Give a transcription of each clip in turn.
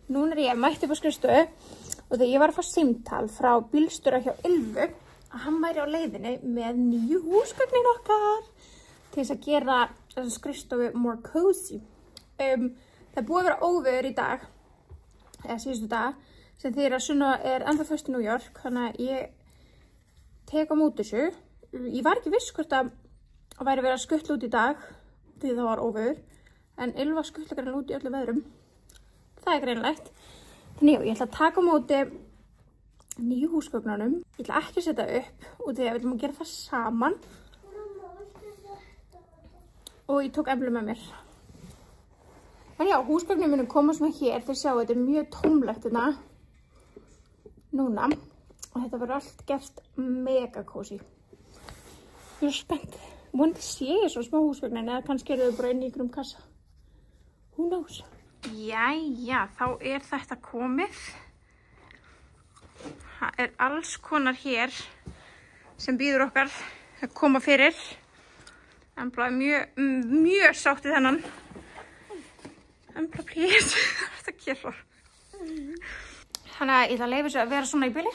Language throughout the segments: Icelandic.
Núna er ég mætt upp á skrifstofu og þegar ég var að fá símtal frá bílstjóra hjá Ylfu að hann væri á leiðinni með nýju húsgögnin okkar til þess að gera skrifstofu more cozy. Það er búið að vera óveður í dag, eða síðustu dag, sem þýðir að Sunna er ennþá föst í New York, þannig að ég tek á móti þessu. Ég var ekki viss hvort að væri verið að skuttla út í dag því það var óveður, en Ylva skuttla greinlega út í öllu veðrum. Það er greinlegt. Þannig já, ég ætla að taka á móti nýju húsgögnunum. Ég ætla ekki að setja upp út því að við ætlum að gera það saman. Og ég tók Emblu með mér. En já, húsgögnin munu koma svona hér. Þið sjáu, þetta er mjög tómlegt hérna. Núna. Og þetta verður allt gert mega cozy. Ég er spennt. Vonandi sé ég svo smá húsgögnin eða kannski eru þau bara inn í einhverjum kassa. Who knows? Jæja, þá er þetta komið. Það er alls konar hér sem býður okkar að koma fyrir. Embla er mjög sátt við þennan. Embla, please. Hvað er þetta að gera? Þannig að ég ætla að leyfa þessu að vera svona í bili.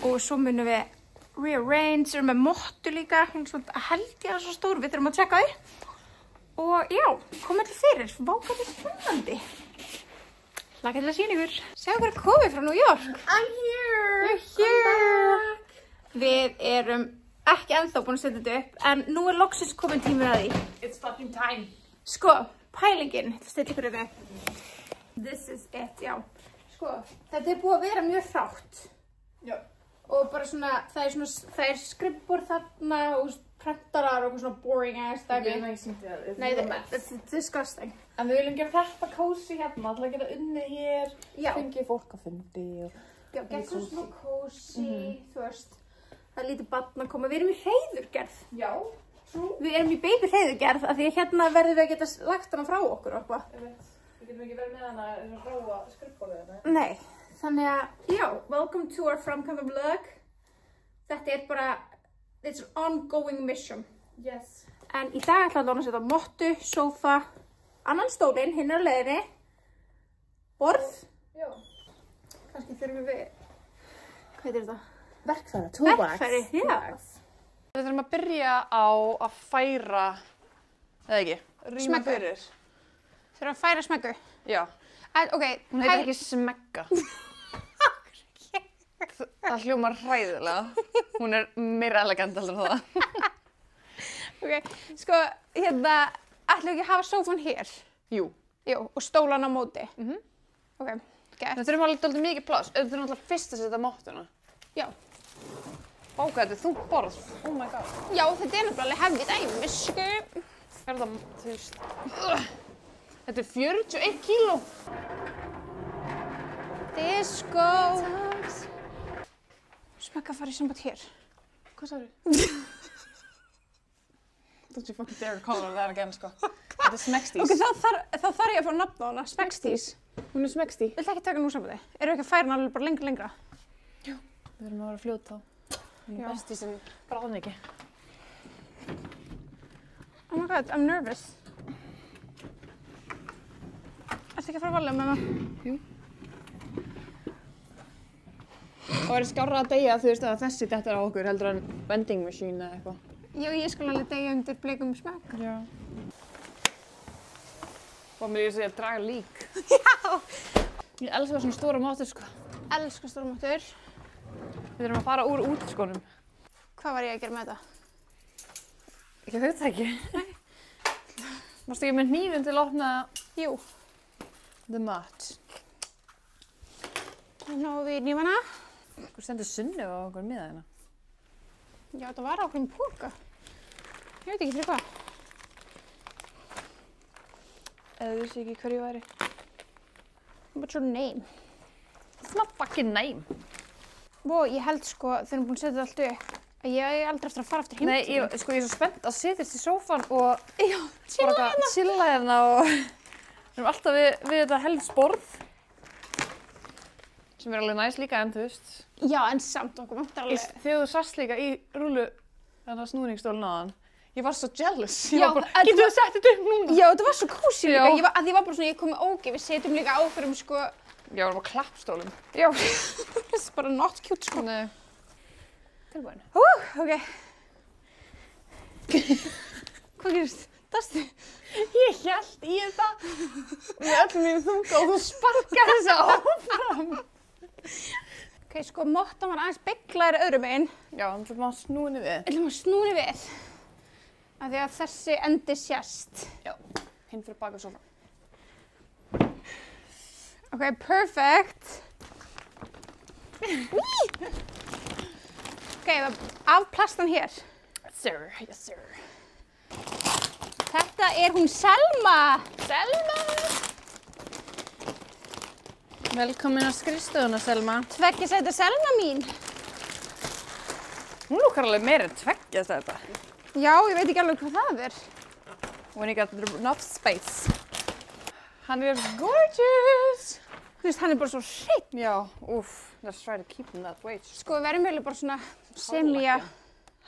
Og svo munum við rearrange, erum með mottu líka. Hún er svona, held ég að svo stór, við þurfum að tjekka því. Og já, komum allir fyrir. Vákandi spennandi. Laka til að sína ykkur. Segðu hvað er komið frá New York. I'm here. You're here. Við erum ekki ennþá búin að setja þetta upp, en nú er loksins komin tíminn að því. It's fucking time. Sko, pælingin, þetta stilla ykkur við. This is it, já. Sko, þetta er búið að vera mjög hrátt. Já. Og bara svona, það er skrifborð þarna og prentarar og svona boring ass dæmi. Ég hef sýnt þér. Nei, it's disgusting. En við viljum gera þetta cozy hérna, alltaf geta unnið hér. Já. Fengið fólk að fundi og... Já, geta svona cozy, þú veist. Það er lítið barn að koma. Við erum í hreiðurgerð. Já, true. Við erum í baby hreiðurgerð af því að hérna verðum við að geta lagt hana frá okkur og eitthvað. Ég veit. Við getum ekki verið með hana þess að hráa skrifborðið hérna. Nei, þannig að, já, welcome to our framkvæmda vlog. Þetta er bara, it's an ongoing mission. Yes. En í dag ætla að setja mottu, sófa, annan stólinn, hinn er á leiðinni, borð. Já. Kannski þurfum við, hvað er þetta? Verkfæri, toolbox. Verkfæri, já. Við þurfum að byrja á að færa, eða ekki, rýma Smeggu. fyrir. Þurfum að færa smeggu. Já, Ok, hún heitir ekki smegga. Það hljómar hræðilega. Hún er meira elegant heldur en það. Ok, sko, hérna, ætlum við ekki að hafa sófan hér? Jú. Jú, og stólan á móti. Ok, Það þurfum alveg dálítið mikið pláss. Við þurfum alltaf fyrst að setja mottuna. Já. Báka, þetta er þungt borð. Oh my god. Já, þetta er nefnilega alveg hefðið dæmi, sko. Er það, þú veist... Þetta er 41 kíló. Disco. Smegga að fara í samband hér. Hvað sagði? Don't you fucking dare call her that again, sko. Þetta er Smegstís. Ok, þá þarf ég að fá nafn á hana, Smegstís. Hún er Smegstí. Viltu ekki taka nú sambandi? Eru ekki að færa hana alveg bara lengra? Jú. Við erum að vera fljót þá. Hún er besti sem bráðum ekki. Oh my god, I'm nervous. Ertu ekki að fara að varlega með hana? Jú. Og er skárra að deyja, þú veist, að þessi dettur á okkur heldur en vending machine eða eitthvað. Já, ég skal alveg deyja undir blikum smegg. Já. Og mér er að segja að draga lík. Já! Ég elska svona stóra mátur, sko. Elsku stórmáttur. Við þurfum að fara úr útskónum. Hvað var ég að gera með þetta? Ég veit það ekki. Varstu ekki með hnífinn til að opna Jú. the mat? Nú við nýfana. Hvað stendur Sunniva á okkur miða hérna? Já, þetta var ákveðin póka. Ég veit ekki fyrir hvað. Eða þú vissi ekki hverju væri? What's your name? It's not fucking name. Vó, ég held sko, þegar ég er búin að setja þetta allt upp, að ég er aldrei eftir að fara aftur heim Nei, til ég er svo spennt að setjast í sófan og Já, chilla hérna. chilla hérna og við erum alltaf við þetta helgsborð. Sem er alveg næs líka, en þú veist. Já, en samt okkur vantar alveg. Þegar þú sast líka í rúlu þarna snúningsstólinn áðan, ég var svo jealous. Ég Já, var bara, en getur þú sett þetta upp núna? Já, þetta var svo kósí líka. Já. Ég var bara svona, ég kom með ógeð, við setjum líka á fyrir sko Já, við erum á klappstólum. Já, það er bara not cute, sko. Nei. Tilbúin. Ok. Hvað gerist? Dastu? Ég hélt í þetta með öllum mínum þunga og þú sparkar þess áfram. Ok, sko, mottan var aðeins beyglaðri öðrum meginn. Já, þannig að maður snúinni við. Ætlum að snúni við. Af því að þessi endi sést. Já, hinn fyrir baka sofa. Ok, perfect. Ok, af plastan hér. Sir, yes sir. Þetta er hún Selma. Selma! Velkomin á skrifstofuna, Selma. Tveggja sæta Selma mín. Hún lúkar alveg meira en tveggja þetta. Já, ég veit ekki alveg hvað það er. When you got enough space. Hann er gorgeous! Þú veist, hann er bara svo hreitt. Já, let's try to keep him that way. Sko, við verðum eiginlega bara svona semja,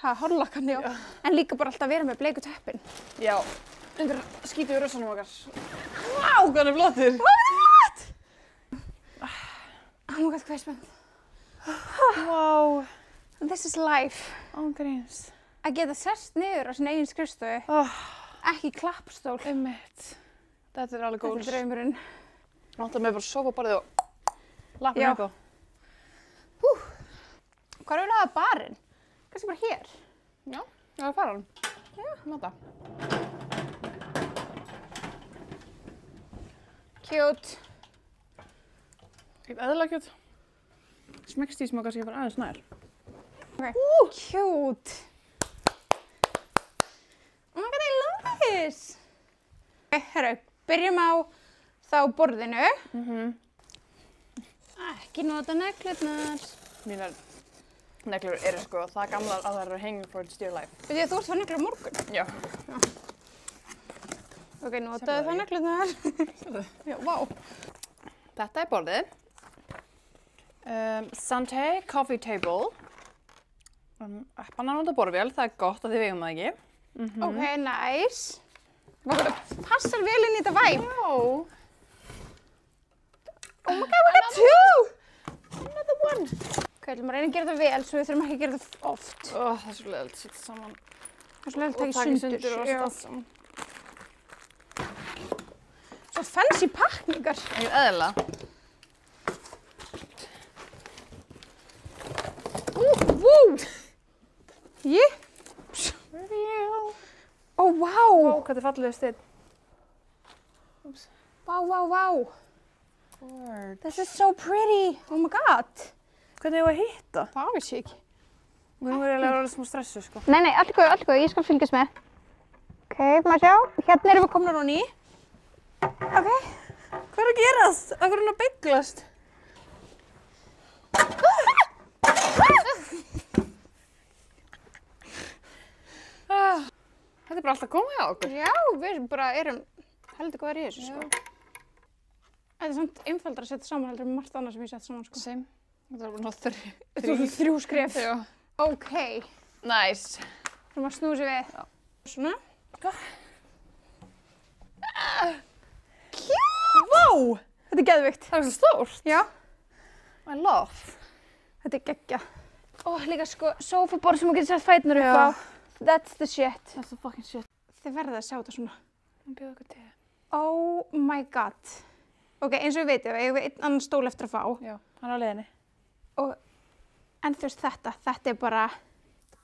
hárlakkan, já. En líka bara alltaf vera með bleiku teppin. Já, undir skítið í rössanum okkar. Vá, hvað hann er flottur! Hvað er flott? Oh my god, hvað er spennt. Wow. This is life. Ángríns. Að geta sest niður á sinni eigin skrifstofu. Ekki klappstól. Einmitt. Þetta er alveg góls. Þetta er draumurinn. Náttúrulega með bara sofaborðið og lappin upp á. Hvað er að hafa barinn? Kannski bara hér. Já, ég var að fara hann. Já, nota. Cute. Ekkert eðlilega cute. Smekkst í sem okkar sem ég var aðeins nær. Okay. Cute. Oh my god, I love this. Ok, herru, byrjum á þá borðinu. Ekki nota neglurnar. Mínar neglur eru sko það gamlar að það eru hanging for its dear life. Veit ég að þú ert að fá neglur á morgun? Já. Ok, notaðu þá neglurnar. Já, vá. Þetta er borðið. Santé coffee table. Eppan að nota borðvél, það er gott að þið vegum það ekki. Ok, nice. Það passar vel inn í þetta vibe. Já. Oh my god, we got two! Another one. Ok, ætlum að reyna að gera það vel, svo við þurfum ekki að gera það oft. Það er svo leiðilegt að setja saman. Það er svo leiðilegt að taka taka í sundur og Já. setja saman. Svo fancy pakningar. Ekkert eðlilega. Wow! Ég? Ó, vá! Ó, hvað þetta er fallega steinn. Vá, vá, vá! Word. This is so pretty! Oh my god! Hvernig hefur að hitta? Það veist ég ekki. Við erum eiginlega orðið smá stressu, sko. Nei, allt góð, ég skal fylgjast með. Ok, maður sjá. Hérna erum við komnar á ný. Ok. Hvað er að gerast? Akkur er hann að beiglast? Þetta er bara alltaf komið á okkur. Já, við bara erum heldur góðar í þessu, sko. Þetta er samt einfaldar að setja saman heldur með margt annað sem ég sett saman, sko. Same. Þetta er bara náttúrulega Þrjú skref. Já. Ok. Nice. Þú erum að snúa sér við. Já. Svona. Cute! Vá! Þetta er geðvikt. Það er svo stórt. Já. I love. Þetta er geggjað. Ó, líka sko, sófaborð sem þú getur sett fætnar upp Já. á. That's the shit. That's the fucking shit. Þið verðið að sjá þetta svona. Hann bjóði okkur til. Oh my god. Ok, eins og við veitum, við eigum einn annan stól eftir að fá. Já, hann er á leiðinni. En þú veist þetta er bara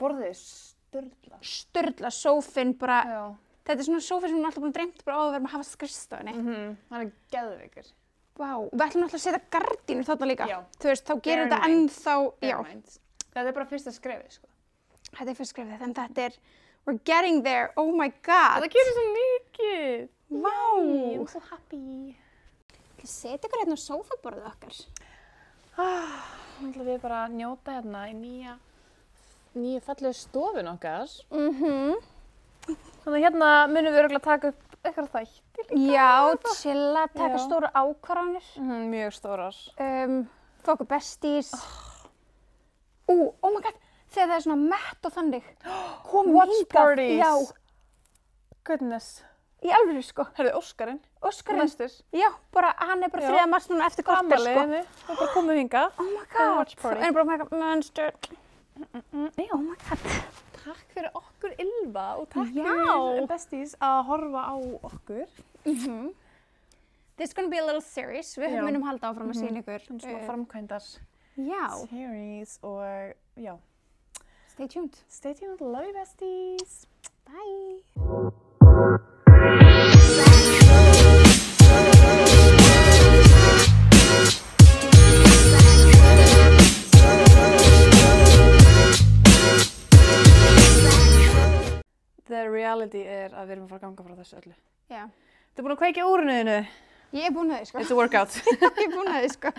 Borðið er sturla. sturla, sófinn bara. Já. Þetta er svona sófinn sem hún alltaf búin að dreymt bara á að vera með að hafa skrifstofunni. Hann er geðveikur. Vá, við ætlum alltaf að setja gardínur þarna líka. Já. Þú veist, þá gerir Bear þetta in mind. ennþá, já. Þetta er bara fyrsta skrefið, sko. Þetta er fyrst skrefið, en þetta er, we're getting there, oh my god. Þetta gerir svo mikið. Vá. I'm so happy. Setja ykkur hérna á sófaborðið okkar. Nú ætlum við bara að njóta hérna í nýju fallegu stofun okkar. Þannig að hérna munum við örugglega taka upp eitthvað þætti líka. Já, chilla, taka Já. stóra ákvarðanir. Mjög stórar. Fá okkur besties. Oh my god, þegar það er svona mett og þannig. Komum Watch hingað. parties. Já, Goodness. í alvöru sko. Herðu, Óskarinn. Óskarinn. Næstur. Já, bara, hann bara Já. 3. mars núna eftir korter, sko. Afmæli, við bara komum hingað. Oh my Og god. watch party. En bara með eitthvað Monster. Oh my god. Takk fyrir okkur Ylva og takk Já. fyrir besties að horfa á okkur. This is gonna be a little series. Við Já. munum halda áfram að sýna ykkur. Svona framkvæmdar Já. series og já. Stay tuned. Stay tuned, love you besties. Bye. The reality að við erum að fara að ganga frá þessu öllu. Já. Þú búin að kveikja úrinu þínu? Ég búin að því, sko. It's a workout. Ég búin að því, sko.